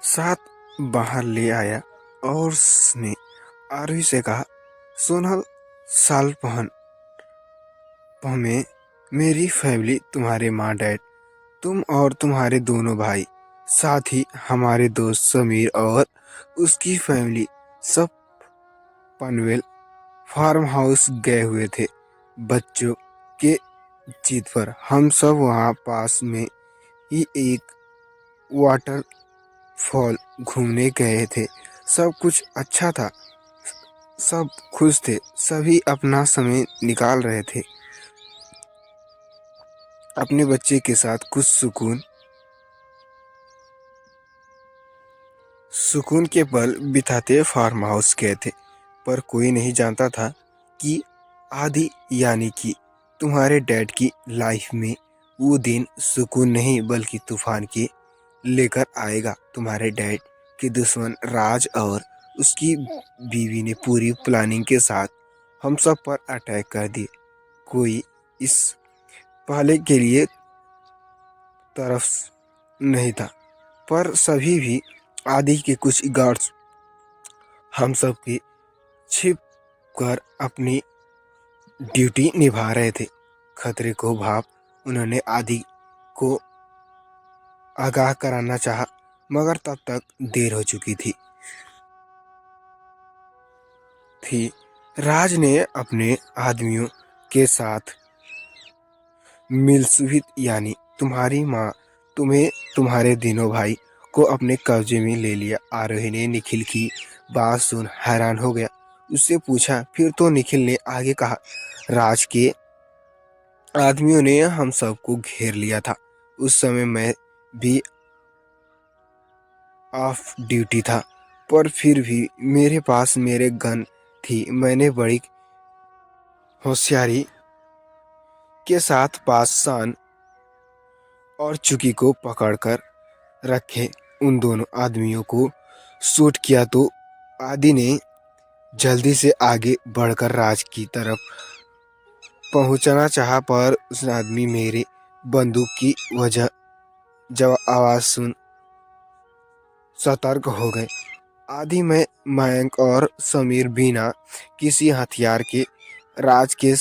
साथ बाहर ले आया और उसने आरोही से कहा, सोनल, साल में मेरी फैमिली, तुम्हारे माँ डैड, तुम और तुम्हारे दोनों भाई, साथ ही हमारे दोस्त समीर और उसकी फैमिली सब पनवेल फार्म हाउस गए हुए थे बच्चों के जिद पर। हम सब वहाँ पास में ही एक वाटरफॉल घूमने गए थे। सब कुछ अच्छा था, सब खुश थे, सभी अपना समय निकाल रहे थे अपने बच्चे के साथ। कुछ सुकून के पल बिताते फार्म हाउस गए थे। पर कोई नहीं जानता था कि आदि यानी कि तुम्हारे डैड की लाइफ में वो दिन सुकून नहीं बल्कि तूफान के लेकर आएगा। तुम्हारे डैड के दुश्मन राज और उसकी बीवी ने पूरी प्लानिंग के साथ हम सब पर अटैक कर दिए। कोई इस पहले के लिए तरफ नहीं था, पर सभी भी आदि के कुछ गार्ड्स हम सब की छिप कर अपनी ड्यूटी निभा रहे थे। खतरे को भाप उन्होंने आदि को आगाह कराना चाहा, मगर तब तक देर हो चुकी थी। राज ने अपने आदमियों के साथ मिलसुहित यानी तुम्हारी माँ, तुम्हें, तुम्हारे तीनों भाई को अपने कब्जे में ले लिया। आरोही ने निखिल की बात सुन हैरान हो गया। उससे पूछा, फिर तो निखिल ने आगे कहा, राज के आदमियों ने हम सबको घेर लिया था। उस समय मैं भी ऑफ ड्यूटी था, पर फिर भी मेरे पास मेरे गन थी। मैंने बड़ी होशियारी के साथ पासान और चुकी को पकड़कर रखे। उन दोनों आदमियों को शूट किया तो आदि ने जल्दी से आगे बढ़कर राज की तरफ पहुंचना चाहा, पर उस आदमी मेरे बंदूक की वजह जब आवाज सुन सतर्क हो गए। आदि में मयंक और समीर बिना किसी हथियार के राज के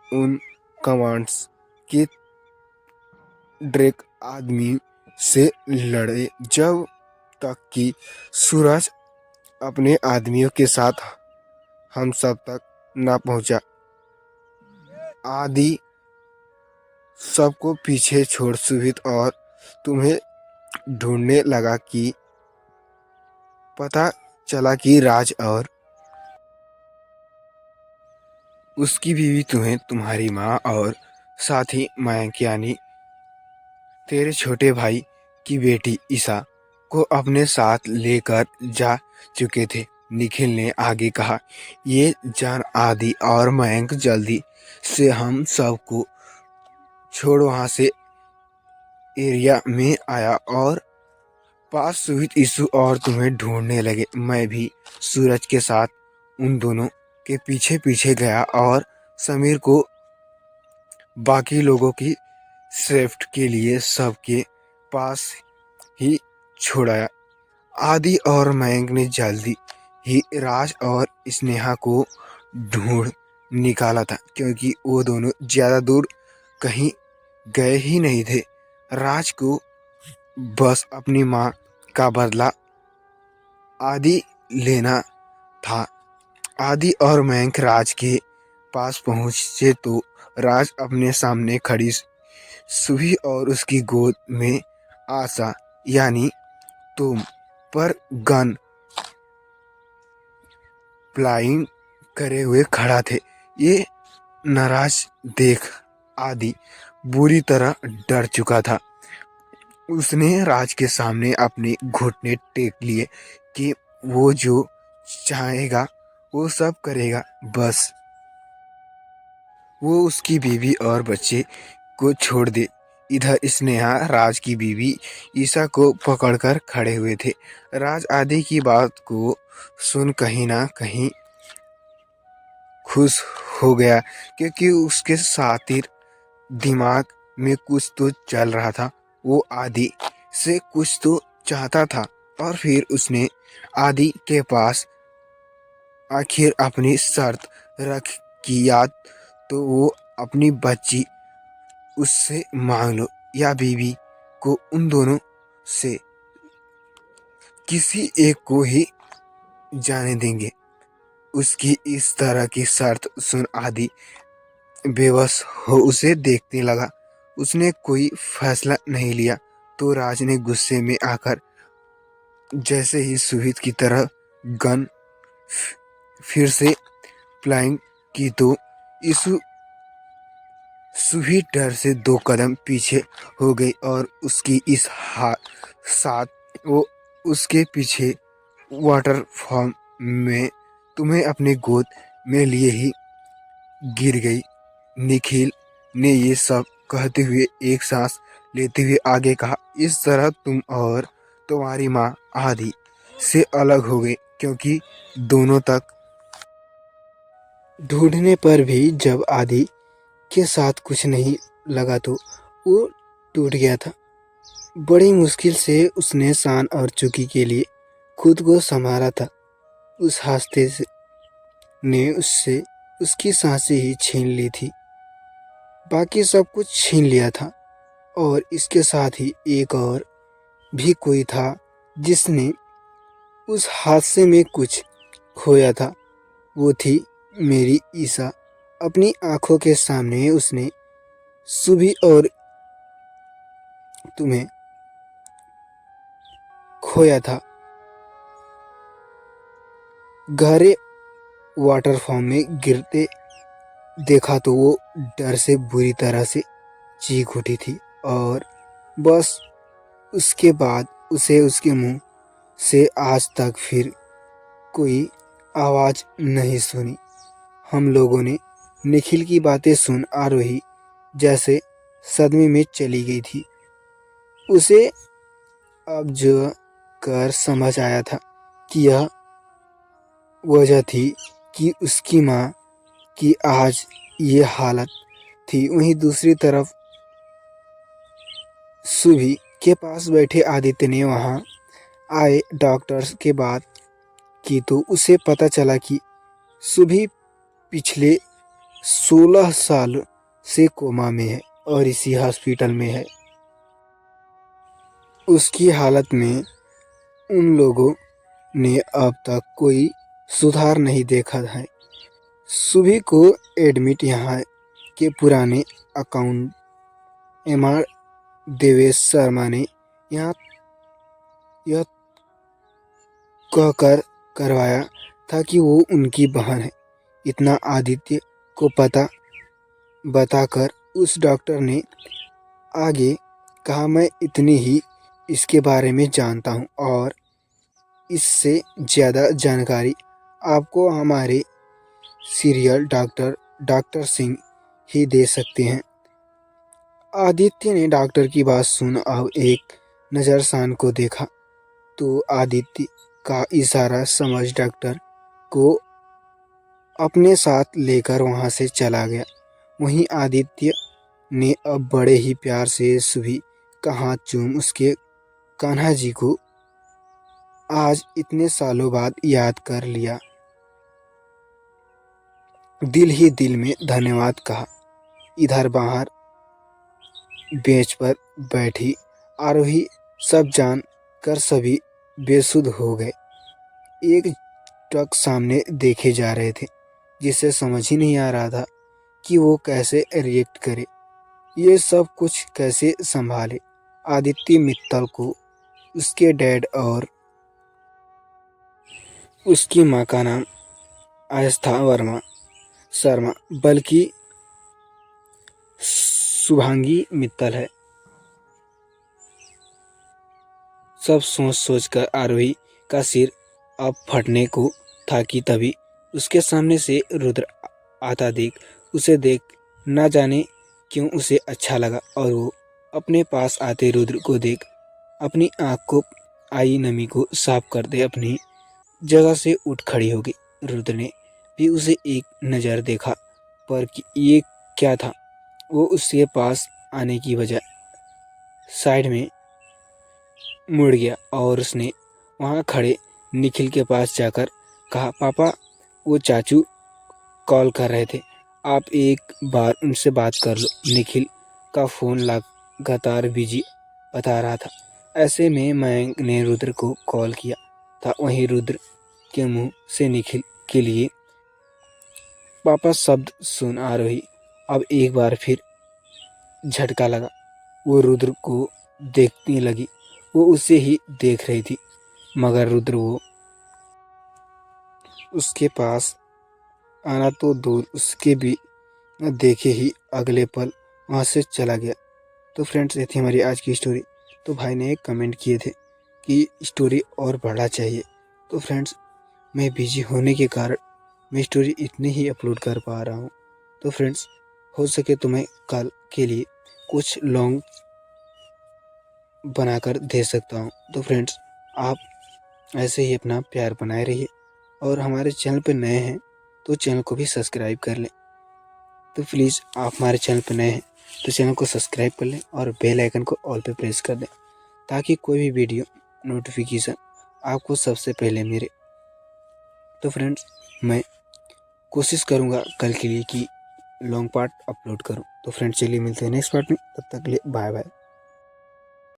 उन कमांड्स के ड्रेक आदमी से लड़े जब तक कि सूरज अपने आदमियों के साथ हम सब तक न पहुंचा। आदि सबको पीछे छोड़ सुहित और तुम्हें ढूंढने लगा कि पता चला कि राज और उसकी बीवी तुम्हें, तुम्हारी माँ और साथ ही मयंक यानी तेरे छोटे भाई की बेटी ईशा को अपने साथ लेकर जा चुके थे। निखिल ने आगे कहा, ये जान आदि और मयंक जल्दी से हम सबको छोड़ वहां से एरिया में आया और पास सुहित ईशु और तुम्हें ढूंढने लगे। मैं भी सूरज के साथ उन दोनों के पीछे पीछे गया और समीर को बाकी लोगों की सेफ्टी के लिए सबके पास ही छोड़ाया। आदि और मयंक ने जल्दी ही राज और स्नेहा को ढूंढ निकाला था, क्योंकि वो दोनों ज्यादा दूर कहीं गए ही नहीं थे। राज को बस अपनी माँ का बदला आदि लेना था। आदि और मयंक राज के पास पहुंचे तो राज अपने सामने खड़ी सुही और उसकी गोद में आशा यानी तुम पर गन प्लाइंग करे हुए खड़ा थे। ये नाराज देख आदि बुरी तरह डर चुका था। उसने राज के सामने अपने घुटने टेक लिए कि वो जो चाहेगा वो सब करेगा, बस वो उसकी बीवी और बच्चे को छोड़ दे। इधर स्नेहा राज की बीवी ईशा को पकड़कर खड़े हुए थे। राज आदि की बात को सुन कहीं ना कहीं खुश हो गया, क्योंकि उसके सातिर दिमाग में कुछ तो चल रहा था। वो आदि से कुछ तो चाहता था और फिर उसने आदि के पास आखिर अपनी शर्त रख की याद तो वो अपनी बच्ची उससे मांग लो या बीवी को उन दोनों से किसी एक को ही जाने देंगे। उसकी इस तरह की शर्त सुन आदि बेबस हो उसे देखने लगा। उसने कोई फैसला नहीं लिया तो राज ने गुस्से में आकर जैसे ही सुहित की तरह गन फिर से फ्लाइंग की तो इस सुहित डर से 2 कदम पीछे हो गई और उसकी इस साथ वो उसके पीछे वाटरफॉल में तुम्हें अपने गोद में लिए ही गिर गई। निखिल ने ये सब कहते हुए एक सांस लेते हुए आगे कहा, इस तरह तुम और तुम्हारी माँ आदि से अलग हो गए क्योंकि दोनों तक ढूंढने पर भी जब आदि के साथ कुछ नहीं लगा तो वो टूट गया था। बड़ी मुश्किल से उसने शान और चुकी के लिए खुद को संभाला था। उस हादसे ने उससे उसकी सांसें ही छीन ली थी, बाकी सब कुछ छीन लिया था। और इसके साथ ही एक और भी कोई था जिसने उस हादसे में कुछ खोया था। वो थी मेरी ईसा। अपनी आंखों के सामने उसने सुबह और तुम्हें खोया था। गहरे वाटरफॉल में गिरते देखा तो वो डर से बुरी तरह से चीख उठी थी और बस उसके बाद उसे उसके मुंह से आज तक फिर कोई आवाज नहीं सुनी। हम लोगों ने निखिल की बातें सुन आरोही जैसे सदमे में चली गई थी। उसे अब जो कर समझ आया था कि यह वजह थी कि उसकी माँ की आज ये हालत थी। वहीं दूसरी तरफ सुभी के पास बैठे आदित्य ने वहां आए डॉक्टर्स के बात की तो उसे पता चला कि सुभी पिछले 16 साल से कोमा में है और इसी हॉस्पिटल में है। उसकी हालत में उन लोगों ने अब तक कोई सुधार नहीं देखा है। सुभी को एडमिट यहाँ के पुराने अकाउंट एमआर देवेश शर्मा ने यहाँ यह कहकर करवाया था कि वो उनकी बहन है। इतना आदित्य को पता बताकर उस डॉक्टर ने आगे कहा, मैं इतनी ही इसके बारे में जानता हूँ और इससे ज़्यादा जानकारी आपको हमारे सीरियल डॉक्टर सिंह ही दे सकते हैं। आदित्य ने डॉक्टर की बात सुन अब एक नज़र शान को देखा तो आदित्य का इशारा समझ डॉक्टर को अपने साथ लेकर वहां से चला गया। वहीं आदित्य ने अब बड़े ही प्यार से सुभी का हाथ चूम उसके कान्हा जी को आज इतने सालों बाद याद कर लिया। दिल ही दिल में धन्यवाद कहा। इधर बाहर बेंच पर बैठी आरोही सब जान कर सभी बेसुध हो गए। एक ट्रक सामने देखे जा रहे थे जिसे समझ ही नहीं आ रहा था कि वो कैसे रिएक्ट करे, ये सब कुछ कैसे संभाले। आदित्य मित्तल को उसके डैड और उसकी माँ का नाम आस्था शर्मा बल्कि शुभांगी मित्तल है। सब सोच सोच कर आरोही का सिर अब फटने को था कि तभी उसके सामने से रुद्र आता देख उसे देख ना जाने क्यों उसे अच्छा लगा और वो अपने पास आते रुद्र को देख अपनी आँख को आई नमी को साफ करते अपनी जगह से उठ खड़ी हो गई। रुद्र ने भी उसे एक नज़र देखा पर कि ये क्या था। वो उसके पास आने की बजाय साइड में मुड़ गया और उसने वहाँ खड़े निखिल के पास जाकर कहा, पापा वो चाचू कॉल कर रहे थे, आप एक बार उनसे बात कर लो। निखिल का फ़ोन लगातार बिजी बता रहा था। ऐसे में मयंक ने रुद्र को कॉल किया था। वहीं रुद्र के मुंह से निखिल के लिए पापा शब्द सुन आ रही। अब एक बार फिर झटका लगा। वो रुद्र को देखने लगी। वो उसे ही देख रही थी, मगर रुद्र वो उसके पास आना तो दूर, उसके भी न देखे ही अगले पल वहाँ से चला गया। तो फ्रेंड्स, ये थी हमारी आज की स्टोरी। तो भाई ने एक कमेंट किए थे कि स्टोरी और बढ़ना चाहिए। तो फ्रेंड्स, मैं बिजी होने के कारण मैं स्टोरी इतनी ही अपलोड कर पा रहा हूँ। तो फ्रेंड्स, हो सके तो मैं कल के लिए कुछ लॉन्ग बनाकर दे सकता हूँ। तो फ्रेंड्स, आप ऐसे ही अपना प्यार बनाए रहिए और हमारे चैनल पर नए हैं तो चैनल को भी सब्सक्राइब कर लें। तो प्लीज़, आप हमारे चैनल पर नए हैं तो चैनल को सब्सक्राइब कर लें और बेल आइकन को ऑल पे प्रेस कर दें, ताकि कोई भी वीडियो नोटिफिकेशन आपको सबसे पहले मिले। तो फ्रेंड्स, मैं कोशिश करूँगा कल के लिए कि लॉन्ग पार्ट अपलोड करूँ। तो फ्रेंड्स, चलिए मिलते हैं नेक्स्ट पार्ट में। तब तक के लिए बाय बाय।